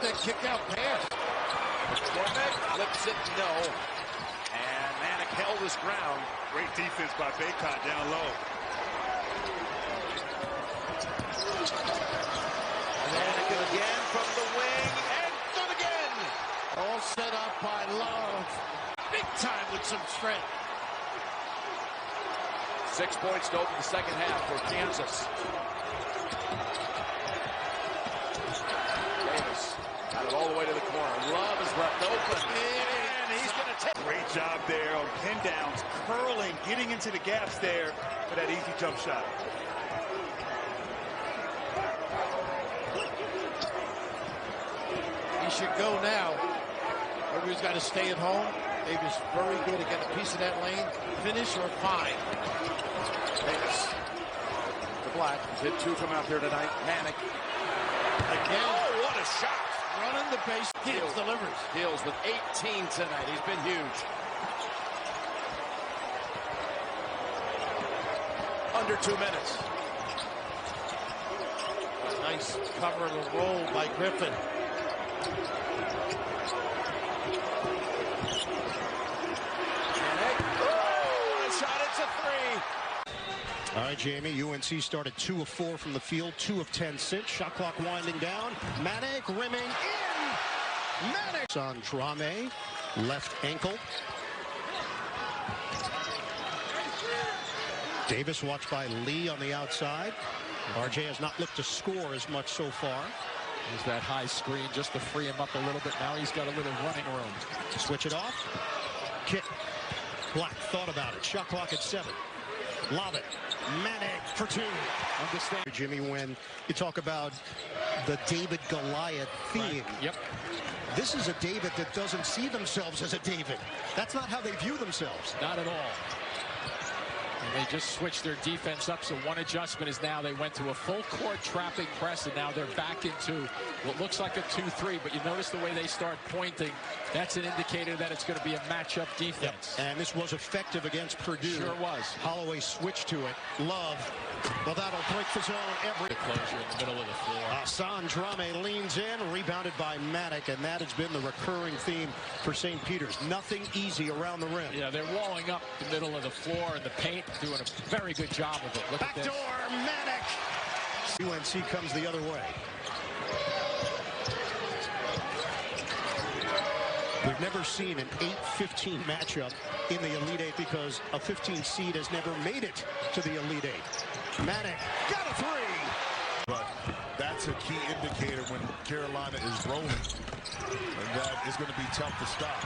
that kick-out pass. McCormick flips it, no. And Manick held his ground. Great defense by Baycott down low. Manick again from the wing, and good again. All set up by Love. Big time with some strength. 6 points to open the second half for Kansas. Davis got it all the way to the corner. Love is left open, and he's going to take. Great job there on pin downs, curling, getting into the gaps there for that easy jump shot. He should go now. Everybody's got to stay at home. Davis very good to get a piece of that lane. Finish or fine. Davis. The Black. He's hit 2 from out there tonight. Manick. Again. Oh, what a shot. Running the base. Hills delivers. Hills with 18 tonight. He's been huge. Under 2 minutes. Nice cover and roll by Griffin. All right, Jamie, UNC started 2 of 4 from the field, 2 of 10 since. Shot clock winding down. Manick rimming in. Manick on Drame, left ankle. Davis watched by Lee on the outside. RJ has not looked to score as much so far. There's that high screen just to free him up a little bit. Now he's got a little running room. Switch it off. Kick. Black thought about it. Shot clock at 7. Lob it. Manick for 2. Understand, Jimmy, when you talk about the David Goliath theme. Right. Yep. This is a David that doesn't see themselves as a David. That's not how they view themselves. Not at all. And they just switched their defense up, so one adjustment is now they went to a full court trapping press, and now they're back into what looks like a 2-3, but you notice the way they start pointing. That's an indicator that it's going to be a matchup defense. Yep. And this was effective against Purdue. Sure was. Holloway switched to it. Love. Well, that'll break the zone every... The closure in the middle of the floor. Hassan Drame leans in, rebounded by Manick, and that has been the recurring theme for St. Peter's. Nothing easy around the rim. Yeah, they're walling up the middle of the floor and the paint, doing a very good job of it. Look at this. Backdoor, Manick. UNC comes the other way. We've never seen an 8-15 matchup in the Elite Eight because a 15 seed has never made it to the Elite Eight. Manick got a 3. But that's a key indicator when Carolina is rolling, and that is going to be tough to stop.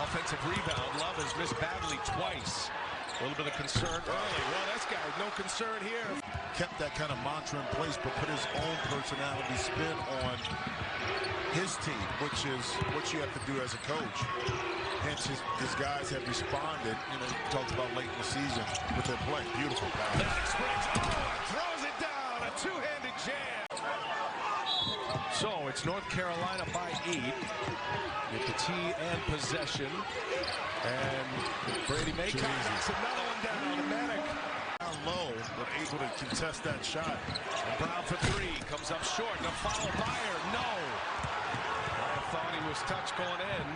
Offensive rebound. Love has missed badly twice. A little bit of concern early. Well, this guy, no concern here. Kept that kind of mantra in place, but put his own personality spin on his team, which is what you have to do as a coach. Hence, his guys have responded. You know, talked about late in the season with their play. Beautiful pass. Throws it down. A two-handed jam. So it's North Carolina by 8 with the tee and possession. And Brady Maycock knocks another one down. Manick Down low, but able to contest that shot. and Brown for 3. Comes up short. And a foul Byer. No. I thought he was touched going in.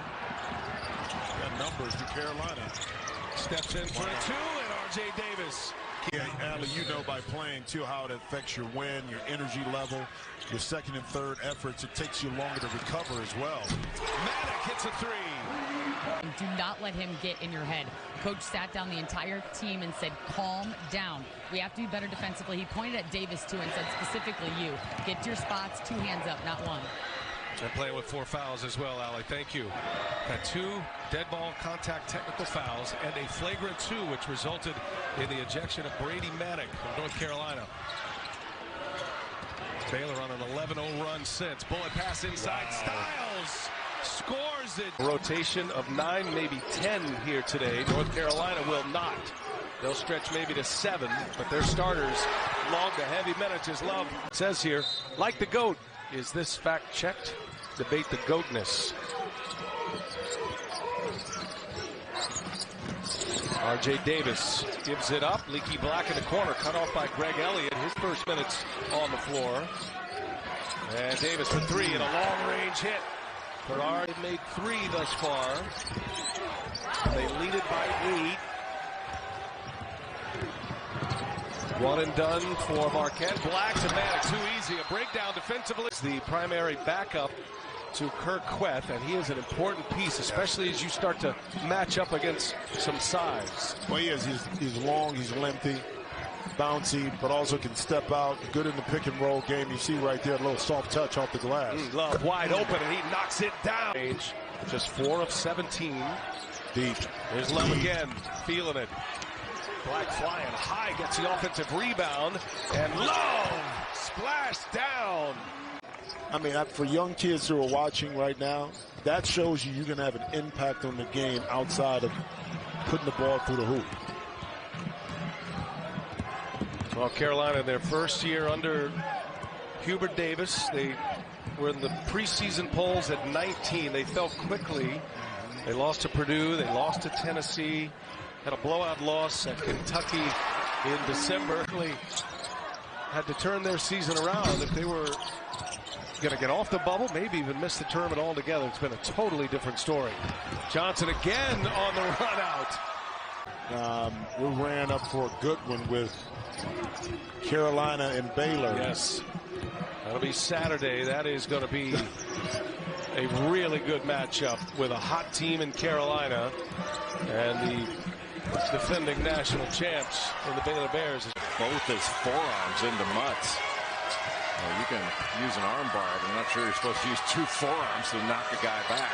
Got numbers to Carolina. Steps in for a 2, and R.J. Davis. Yeah, Allie, you know by playing too how it affects your win, your energy level, your second and third efforts. It takes you longer to recover as well. Manick hits a 3. Do not let him get in your head. Coach sat down the entire team and said, calm down. We have to be better defensively. He pointed at Davis, too, and said specifically you. Get to your spots, 2 hands up, not 1. And playing with 4 fouls as well, Allie. Thank you. Got 2 dead ball contact technical fouls and a flagrant 2, which resulted in the ejection of Brady Manick from North Carolina. Baylor on an 11-0 run since. Bullet pass inside. Wow. Styles scores it. Rotation of 9, maybe 10 here today. North Carolina will not. They'll stretch maybe to 7, but their starters log the heavy minutes. As Love says here, like the GOAT. Is this fact checked? Debate the GOATness. R.J. Davis gives it up. Leaky Black in the corner, cut off by Greg Elliott. His first minutes on the floor. And Davis for three and a long-range hit. Bernard made three thus far. They lead it by 8. One and done for Marquette. Black to Maddox, too easy. A breakdown defensively. It's the primary backup to Kirk Queth, and he is an important piece, especially as you start to match up against some size. Well, he is. He's long, he's lengthy, bouncy, but also can step out. Good in the pick and roll game. You see right there a little soft touch off the glass. Love wide open, and he knocks it down. Just 4 of 17. Deep. There's Love again, feeling it. Black flying high, gets the offensive rebound, and Love splashed down. I mean, for young kids who are watching right now, that shows you can have an impact on the game outside of putting the ball through the hoop. Well, Carolina, their first year under Hubert Davis, they were in the preseason polls at 19. They fell quickly. They lost to Purdue. They lost to Tennessee. Had a blowout loss at Kentucky in December. Had to turn their season around. If they were going to get off the bubble, maybe even miss the tournament altogether, it's been a totally different story. Johnson again on the run out. We ran up for a good one with Carolina and Baylor. Yes. That'll be Saturday. That is going to be a really good matchup with a hot team in Carolina and the defending national champs in the Baylor Bears. Both his forearms into mutts. Well, you can use an arm bar. I'm not sure you're supposed to use 2 forearms to knock a guy back.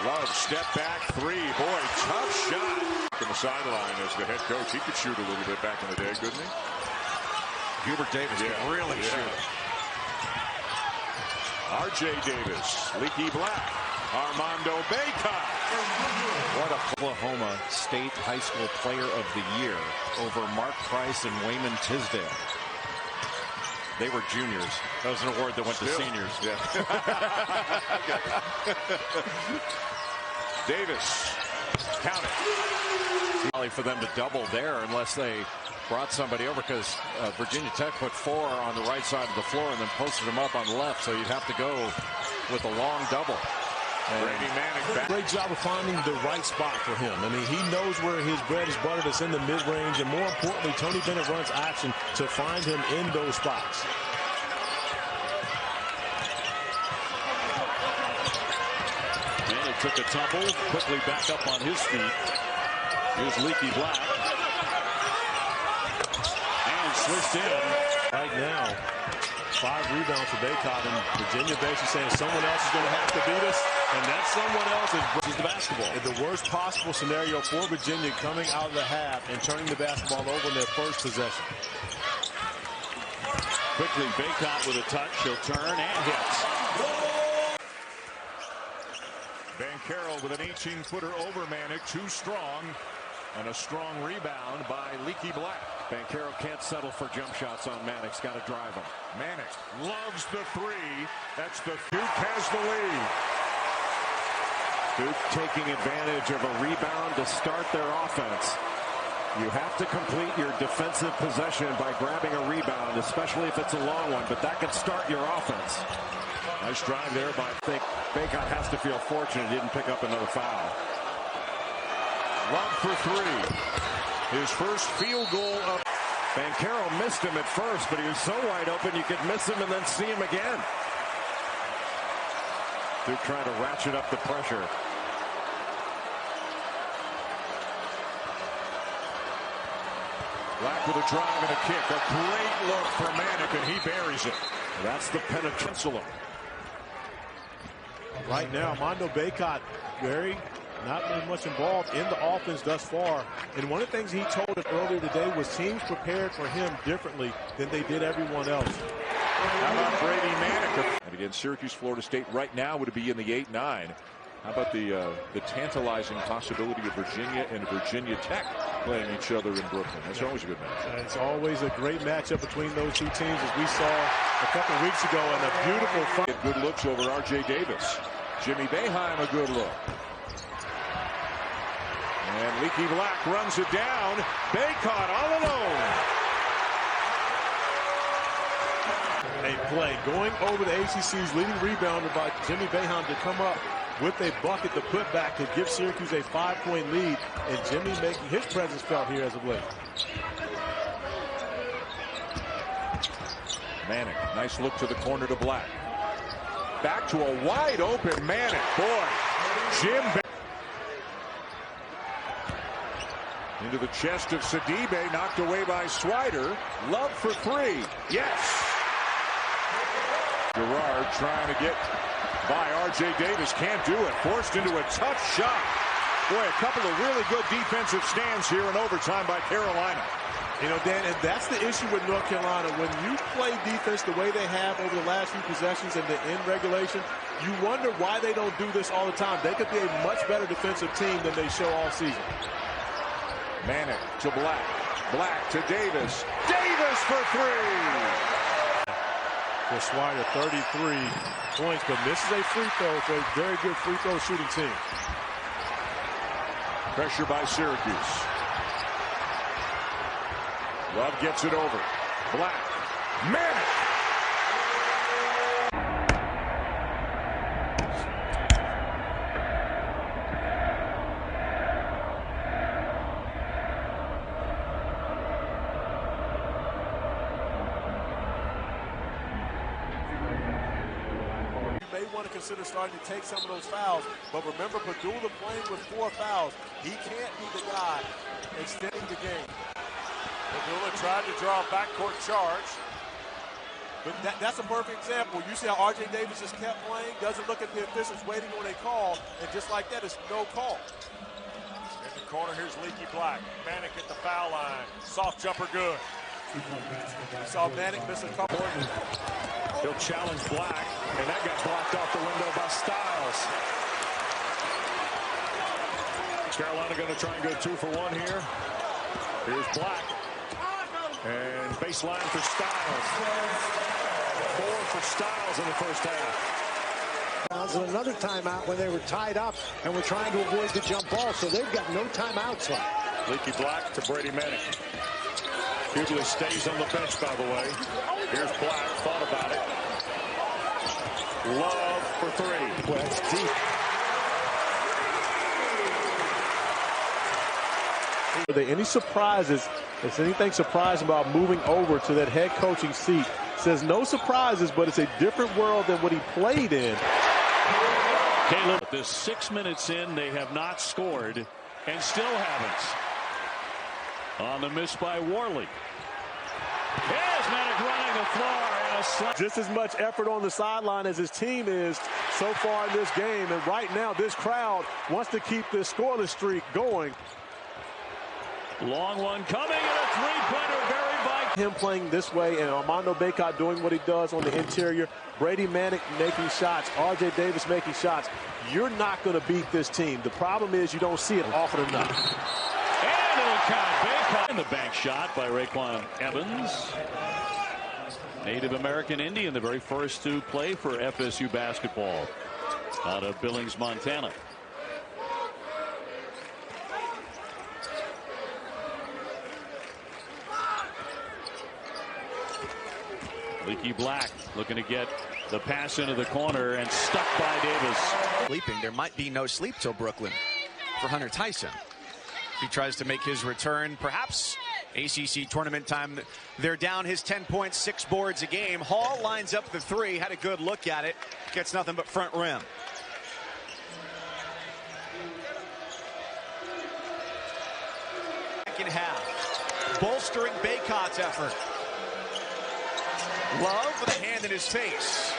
Love, step back 3. Boy, tough shot. From the sideline as the head coach. He could shoot a little bit back in the day, couldn't he? Hubert Davis can really shoot. R.J. Davis, Leaky Black, Armando Bacot. What a Oklahoma State High School Player of the Year over Mark Price and Wayman Tisdale. They were juniors. That was an award that went to seniors. Yeah. Davis, count it. Probably for them to double there unless they brought somebody over, because Virginia Tech put 4 on the right side of the floor and then posted them up on the left, so you'd have to go with a long double. Brady Manick back. Great job of finding the right spot for him. I mean, he knows where his bread is buttered. It's in the mid-range, and more importantly, Tony Bennett runs action to find him in those spots. Manick took a tumble, quickly back up on his feet. Here's Leaky Black. And switched in. Right now, 5 rebounds for Bacot, and Virginia basically saying someone else is going to have to beat us, and that someone else is the basketball. In the worst possible scenario for Virginia, coming out of the half and turning the basketball over in their first possession. Quickly, Bacot with a touch. He'll turn and hits. Banchero with an 18-footer over Manick, too strong. And a strong rebound by Leaky Black. Banchero can't settle for jump shots on Maddox. Got to drive him. Manick loves the 3. That's the Duke has the lead. Duke taking advantage of a rebound to start their offense. You have to complete your defensive possession by grabbing a rebound, especially if it's a long one, but that can start your offense. Nice drive there by. I think Bacot has to feel fortunate he didn't pick up another foul. Love for 3. His first field goal of. Banchero missed him at first, but he was so wide open you could miss him and then see him again. Duke trying to ratchet up the pressure. Black with a drive and a kick. A great look for Manick, and he buries it. That's the penetration. Right now, Armando Bacot, not very much involved in the offense thus far. And one of the things he told us earlier today was teams prepared for him differently than they did everyone else. How about Brady Manick? And again, Syracuse, Florida State right now would be in the 8-9. How about the tantalizing possibility of Virginia and Virginia Tech playing each other in Brooklyn? That's always a good match. It's always a great matchup between those 2 teams, as we saw a couple of weeks ago, and a beautiful fight. Get good looks over R.J. Davis. Jimmy Boeheim a good look. And Leaky Black runs it down. Bacot all alone. fine play. Going over the ACC's leading rebounder by Jimmy Boeheim to come up with a bucket to put back to give Syracuse a 5-point lead, and Jimmy making his presence felt here as of late. Manick, nice look to the corner to Black. Back to a wide open Manick. Boy, Jim into the chest of Sidibe, knocked away by Swider. Love for three. Yes. Gerard trying to get by R.J. Davis. Can't do it. Forced into a tough shot. Boy, a couple of really good defensive stands here in overtime by Carolina. You know, Dan, and that's the issue with North Carolina. When you play defense the way they have over the last few possessions and the end regulation, you wonder why they don't do this all the time. They could be a much better defensive team than they show all season. Manick to Black. Black to Davis. Davis for three. For Swider, 33 points, but misses a free throw for a very good free throw shooting team. Pressure by Syracuse. Love gets it over. Black. Manick. You may want to consider starting to take some of those fouls, but remember, Padula playing with 4 fouls. He can't be the guy extending the game. Padula tried to draw a backcourt charge. But that's a perfect example. You see how R.J. Davis just kept playing, doesn't look at the officials waiting on a call, and just like that, it's no call. In the corner, here's Leaky Black. Manick at the foul line. Soft jumper good. You saw Manick miss a couple. He'll challenge Black, and that got blocked off the window by Styles. Carolina going to try and go 2 for 1 here. Here's Black. And baseline for Styles. 4 for Styles in the first half. And another timeout when they were tied up and were trying to avoid the jump ball, so they've got no timeouts left. Leaky Black to Brady Manick. Hughley stays on the bench, by the way. Here's Black, thought about it. Love for 3. Well, that's deep. Are there any surprises? Is anything surprising about moving over to that head coaching seat? Says no surprises, but it's a different world than what he played in. Caleb, this 6 minutes in, they have not scored and still haven't. On the miss by Worley. Here's Manick running the floor. And just as much effort on the sideline as his team is so far in this game. And right now, this crowd wants to keep this scoreless streak going. Long one coming, and a three-pointer buried by him playing this way, and Armando Bacot doing what he does on the interior. Brady Manick making shots. R.J. Davis making shots. You're not going to beat this team. The problem is you don't see it often enough. And it'll count. Bacot in the bank shot by Raekwon Evans. Native American Indian, the very first to play for FSU basketball out of Billings, Montana. Leaky Black looking to get the pass into the corner and stuck by Davis. Sleeping. There might be no sleep till Brooklyn for Hunter Tyson. He tries to make his return, perhaps ACC tournament time. They're down his 10 points, 6 boards a game. Hall lines up the 3, had a good look at it, gets nothing but front rim. Second half, bolstering Bacot's effort. Love with a hand in his face.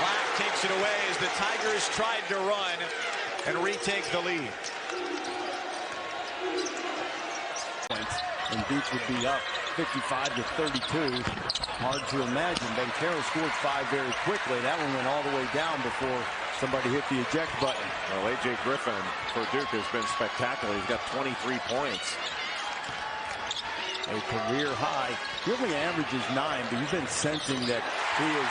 Black takes it away as the Tigers tried to run and retake the lead. And Beach would be up 55-32. Hard to imagine. Banchero scored 5 very quickly. That one went all the way down before somebody hit the eject button. Well, A.J. Griffin for Duke has been spectacular. He's got 23 points. A career high. He only averages 9, but you've been sensing that he is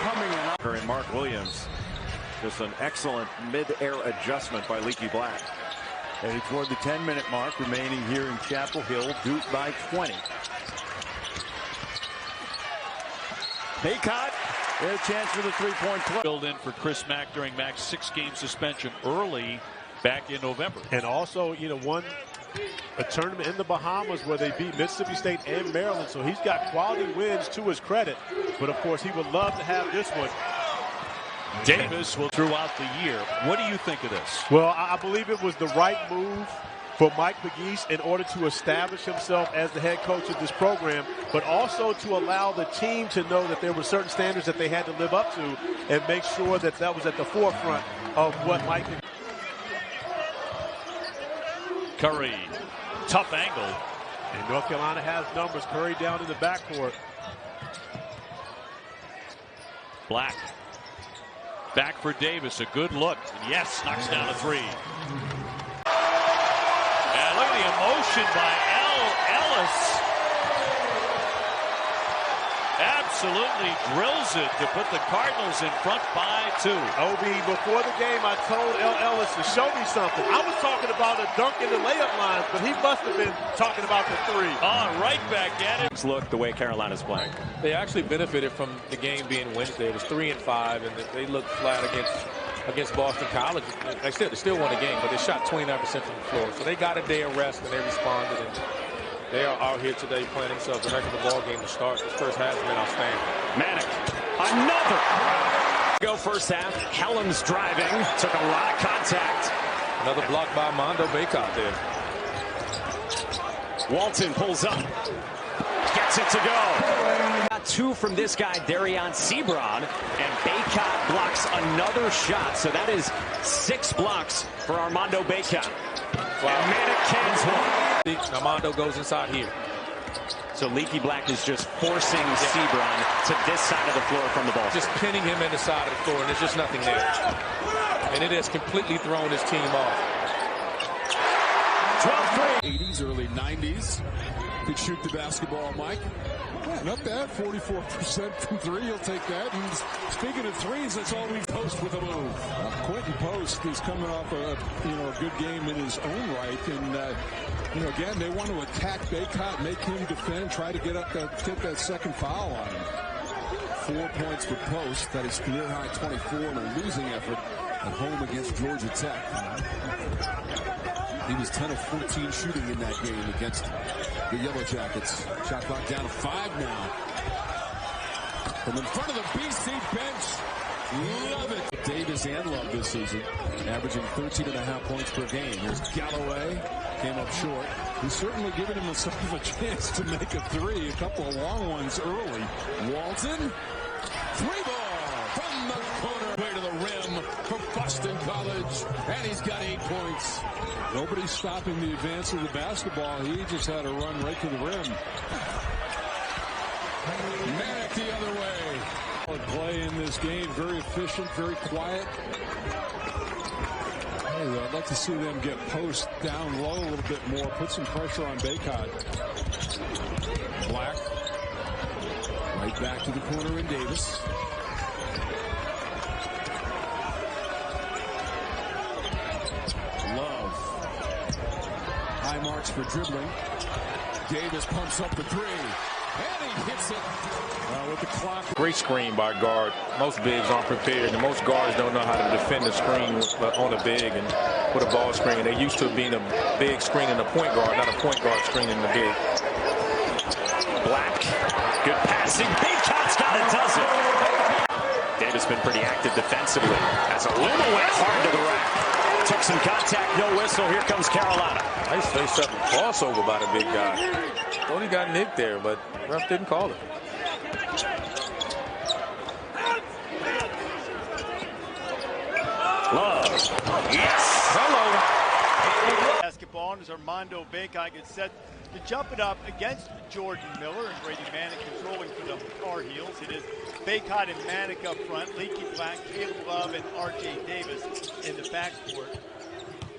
coming in. And Mark Williams, just an excellent mid-air adjustment by Leaky Black. Headed toward the 10-minute mark remaining here in Chapel Hill. Duke by 20. Baycott, their chance for the three-point play. Filled in for Chris Mack during Mack's 6-game suspension early back in November. And also, won a tournament in the Bahamas where they beat Mississippi State and Maryland. So he's got quality wins to his credit. But, of course, he would love to have this one. Davis will throughout the year. What do you think of this? Well, I believe it was the right move for Mike McGeese in order to establish himself as the head coach of this program, but also to allow the team to know that there were certain standards that they had to live up to and make sure that that was at the forefront of what Mike. Curry, tough angle. And North Carolina has numbers. Curry down in the backcourt. Black. Back for Davis. A good look. And yes, knocks down a three. And look at the emotion by Ellis. Absolutely drills it to put the Cardinals in front by 2. OB, before the game, I told Ellis to show me something. I was talking about a dunk in the layup line, but he must have been talking about the three. Right back at it. Look the way Carolina's playing. They actually benefited from the game being Wednesday. It was 3-5, and they looked flat against Boston College. Like I said, they still won the game, but they shot 29% from the floor. So they got a day of rest, and they responded. And they are out here today playing themselves a heck of a ball game to start. This first half has been outstanding. Manic, another. Go first half. Helms driving, took a lot of contact. Another block by Mondo Baycott there. Walton pulls up, gets it to go. Got 2 from this guy, Darion Sebron, and Baycott blocks another shot. So that is 6 blocks for Armando Baycott. Wow. And Manic cans one. Armando goes inside here. So Leaky Black is just forcing Sebron to this side of the floor from the ball. Just pinning him in the side of the floor, and there's just nothing there. And it has completely thrown his team off. 12-3. 80s, early 90s. Could shoot the basketball, Mike. Yeah, not bad. 44% from 3. You'll take that. And speaking of threes, that's all we Post with a move. Quentin Post is coming off a good game in his own right, and again they want to attack Baycott, make him defend, try to get that second foul on him. 4 points for Post. That is career high 24 in a losing effort at home against Georgia Tech. He was 10 of 14 shooting in that game against the Yellow Jackets. Shot clock down to 5 now. From in front of the BC bench. Love it. Davis and Love this season, averaging 13.5 points per game. Here's Galloway. Came up short. He's certainly given him a chance to make a 3. A couple of long ones early. Walton. 3-ball from the corner. Way to the rim for Boston College. And he's got 8 points. Nobody's stopping the advance of the basketball. He just had a run right to the rim. Manic the other way. Play in this game. Very efficient, very quiet. Hey, I'd like to see them get Post down low a little bit more. Put some pressure on Baycott. Black. Right back to the corner in Davis. Love. High marks for dribbling. Davis pumps up the 3. And he hits it. With the clock. Great screen by guard. Most bigs aren't prepared, and most guards don't know how to defend the screen on a big and with a ball screen. They're used to being a big screen in the point guard, not a point guard screen in the big. Black, good passing. Baycott's got it, does it. Davis been pretty active defensively as Aluma went hard to the rack. Took some contact, no whistle. Here comes Carolina. Nice face-up crossover by the big guy. Thought he got nicked there, but ref didn't call it. Love. Yes. Hello. Basketball, and as Armando Baycott gets set to jump it up against Jordan Miller, and Brady Manic controlling for the Tar Heels. It is Baycott and Manic up front, Leaky Black, Caleb Love, and R.J. Davis in the backcourt.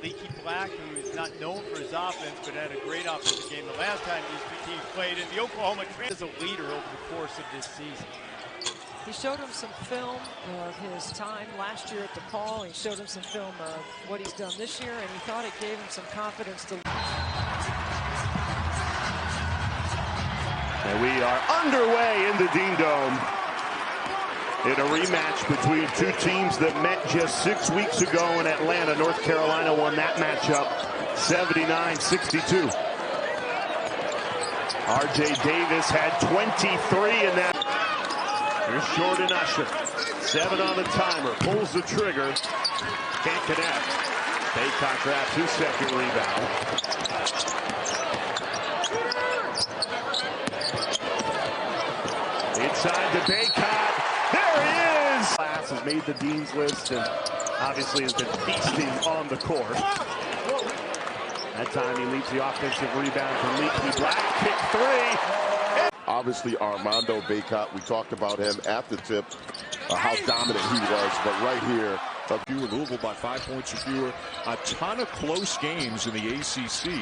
Leaky Black, who is not known for his offense, but had a great offensive game the last time these two teams played in the Oklahoma Trans as a leader over the course of this season. He showed him some film of his time last year at DePaul. He showed him some film of what he's done this year, and he thought it gave him some confidence to. And we are underway in the Dean Dome. in a rematch between two teams that met just 6 weeks ago in Atlanta. North Carolina won that matchup 79-62. R.J. Davis had 23 in that. Here's Jordan Usher. 7 on the timer. Pulls the trigger. Can't connect. Baycott grabs his second rebound. Inside to Baycott. There he is! Class has made the Dean's List and obviously has been feasting on the court. That time he leads the offensive rebound from Leaky. Black kick 3. Obviously, Armando Baycott, we talked about him at the tip, how dominant he was, but right here. Louisville by 5 points or fewer. A ton of close games in the ACC.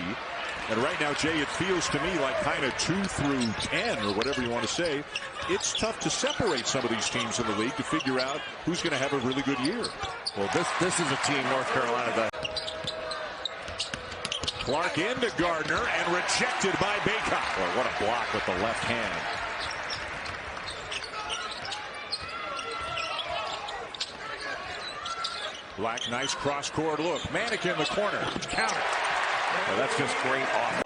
And right now, Jay, it feels to me like kind of 2 through 10 or whatever you want to say. It's tough to separate some of these teams in the league to figure out who's going to have a really good year. Well, this is a team, North Carolina, that Clark into Gardner and rejected by Baycott. Boy, what a block with the left hand. Black, nice cross-court look. Manick in the corner. Counter. Well, that's just great offense.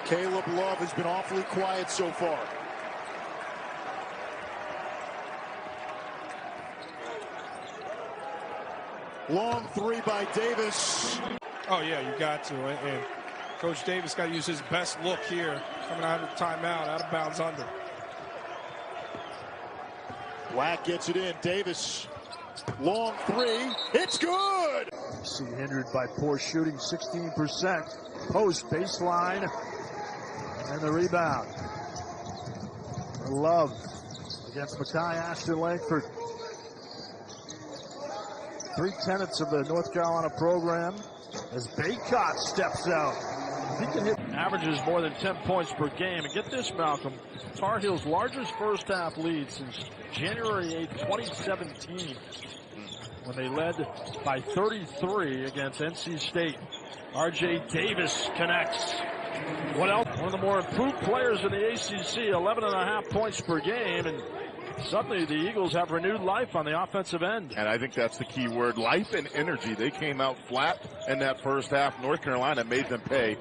Caleb Love has been awfully quiet so far. Long 3 by Davis. Oh, yeah, you got to. And Coach Davis got to use his best look here. Coming out of the timeout, out of bounds under. Black gets it in. Davis, long 3. It's good! See, hindered by poor shooting, 16%. Post baseline. And the rebound. Love against Makai Ashton Langford. 3 tenets of the North Carolina program as Baycott steps out. He can hit. Averages more than 10 points per game. And get this, Malcolm. Tar Heels' largest first-half lead since January 8, 2017, when they led by 33 against NC State. R.J. Davis connects. What else? One of the more improved players in the ACC, 11.5 points per game, and suddenly the Eagles have renewed life on the offensive end. And I think that's the key word, life and energy. They came out flat in that first half. North Carolina made them pay.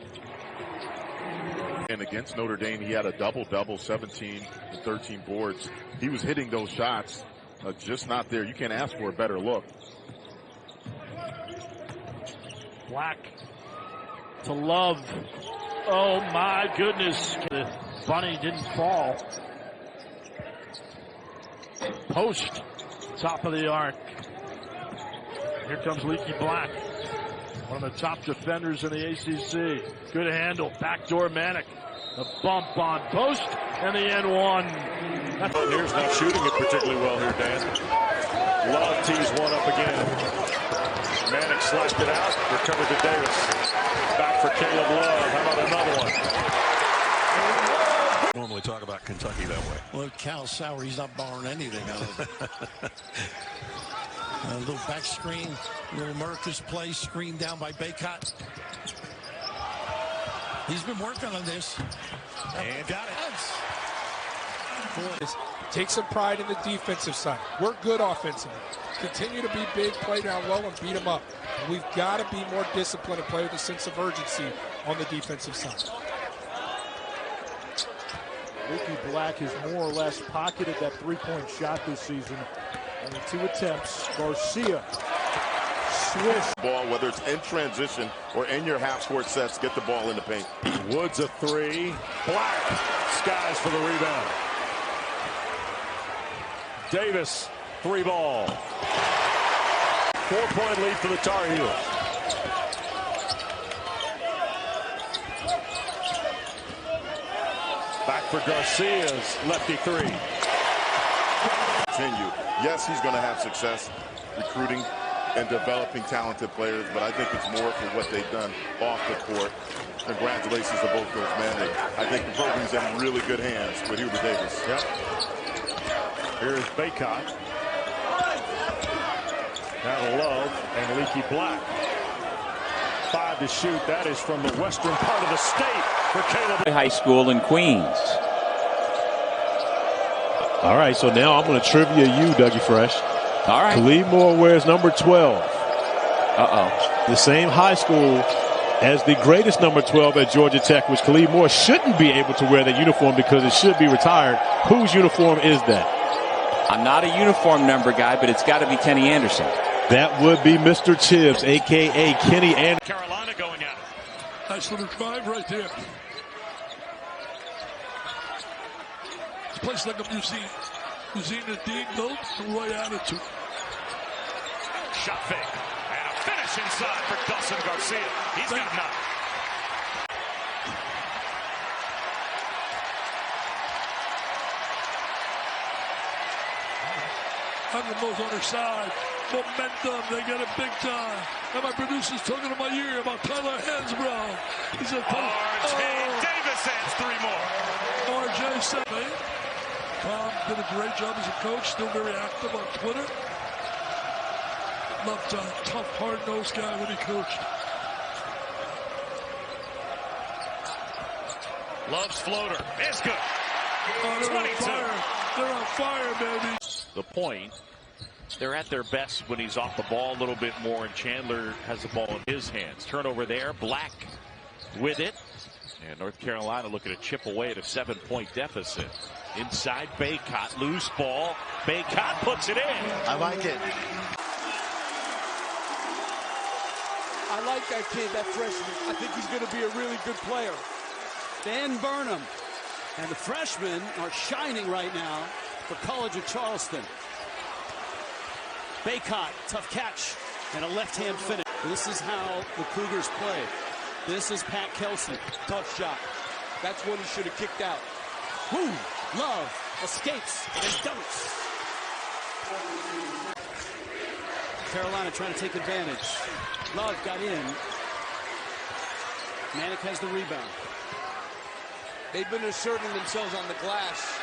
And against Notre Dame, he had a double-double, 17 and 13 boards. He was hitting those shots, just not there. You can't ask for a better look. Black to Love. Oh, my goodness. The bunny didn't fall. Post. Top of the arc. Here comes Leaky Black. One of the top defenders in the ACC. Good handle. Backdoor Manick. The bump on post. And the N1. Here's not shooting it particularly well here, Dan. Love tees one up again. Manick slashed it out. Recovered to Davis. Back for Caleb Love. How about another one? Normally talk about Kentucky that way. Well, Cal Sauer, he's not borrowing anything out of it. A little back screen, little America's play, screen down by Baycott. He's been working on this. And got it. Take some pride in the defensive side. We're good offensively. Continue to be big, play down low, and beat them up. We've got to be more disciplined and play with a sense of urgency on the defensive side. Leaky Black has more or less pocketed that three-point shot this season. Only 2 attempts. Garcia. Swish. Ball, whether it's in transition or in your half-court sets, get the ball in the paint. Woods a 3. Black skies for the rebound. Davis, 3 ball. 4-point lead for the Tar Heels. Back for Garcia's lefty 3. Continue. Yes, he's going to have success recruiting and developing talented players, but I think it's more for what they've done off the court. Congratulations to both those men. I think the program's in really good hands with Hubert Davis. Yep. Here's Baycott. Now Love and Leaky Black. 5 to shoot. That is from the western part of the state for Caleb. High School in Queens. All right, so now I'm going to trivia you, Dougie Fresh. All right. Khalid Moore wears number 12. Uh-oh. The same high school as the greatest number 12 at Georgia Tech, which Khalid Moore shouldn't be able to wear that uniform because it should be retired. Whose uniform is that? I'm not a uniform number guy, but it's got to be Kenny Anderson. That would be Mr. Chibbs, a.k.a. Kenny Anderson. Carolina going at it. Nice little drive right there. It's a place like a museum. Museum is being built, the right attitude. Shot fake. And a finish inside for Dawson Garcia. He's got 9. Mo's on her side. Momentum. They get it big time. And my producer's talking to my ear about Tyler Hansbrough. He said, R.J. Davis adds 3 more. R.J. said, Tom did a great job as a coach. Still very active on Twitter. Loved Tom. Tough, hard-nosed guy when he coached. Love's floater is good. Oh, they're 22. on fire. They're on fire, baby. The point. They're at their best when he's off the ball a little bit more, and Chandler has the ball in his hands. Turnover there. Black with it. And North Carolina looking to chip away at a 7-point deficit. Inside Baycott. Loose ball. Baycott puts it in. I like it. I like that kid, that freshman. I think he's going to be a really good player. Dan Burnham. And the freshmen are shining right now for College of Charleston. Baycott, tough catch, and a left-hand finish. This is how the Cougars play. This is Pat Kelsey. Tough shot. That's one he should have kicked out. Woo! Love escapes and dunks. Carolina trying to take advantage. Love got in. Manick has the rebound. They've been asserting themselves on the glass.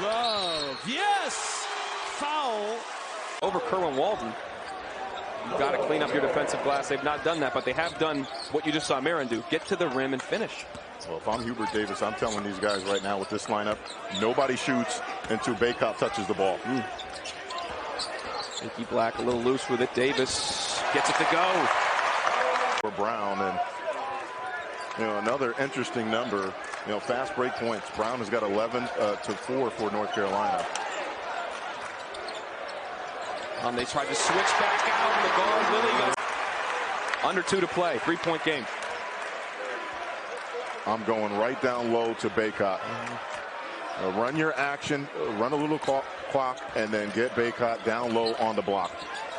Love, yes! Foul. Over Kerwin Walden. You've got to clean up your defensive glass. They've not done that, but they have done what you just saw Marin do. Get to the rim and finish. Well, if I'm Hubert Davis, I'm telling these guys right now with this lineup, nobody shoots until Baycott touches the ball. Leaky Black a little loose with it. Davis gets it to go. For Brown, and another interesting number. Fast break points. Brown has got 11 to 4 for North Carolina. They tried to switch back out. The guard Lily goes under 2 to play. 3-point game. I'm going right down low to Baycott. Run your action, run a little clock, and then get Baycott down low on the block.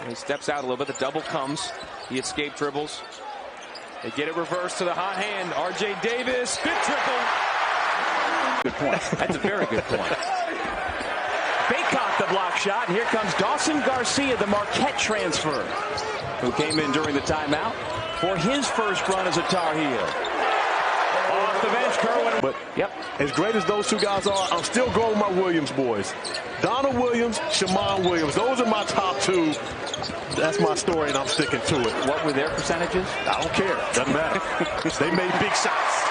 He steps out a little bit. The double comes. He escaped dribbles. They get it reversed to the hot hand. R.J. Davis, big triple. Good point. That's a very good point. Baycott the block shot, and here comes Dawson Garcia, the Marquette transfer, who came in during the timeout for his first run as a Tar Heel. Off the bench, Kerwin. But as great as those two guys are, I'm still going with my Williams boys. Donald Williams, Shammond Williams. Those are my top 2. That's my story, and I'm sticking to it. What were their percentages? I don't care. Doesn't matter. They made big shots.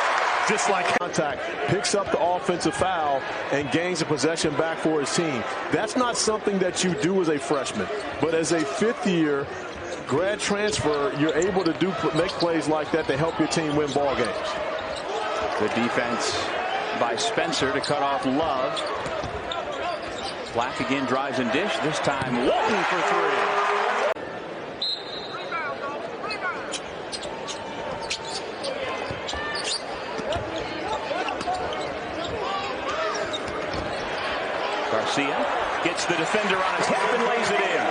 Just like contact, picks up the offensive foul and gains the possession back for his team. That's not something that you do as a freshman. But as a 5th-year grad transfer, you're able to make plays like that to help your team win ball games. Good defense by Spencer to cut off Love. Black again drives and dish. This time Walton for 3. Garcia gets the defender on his hip and lays it in.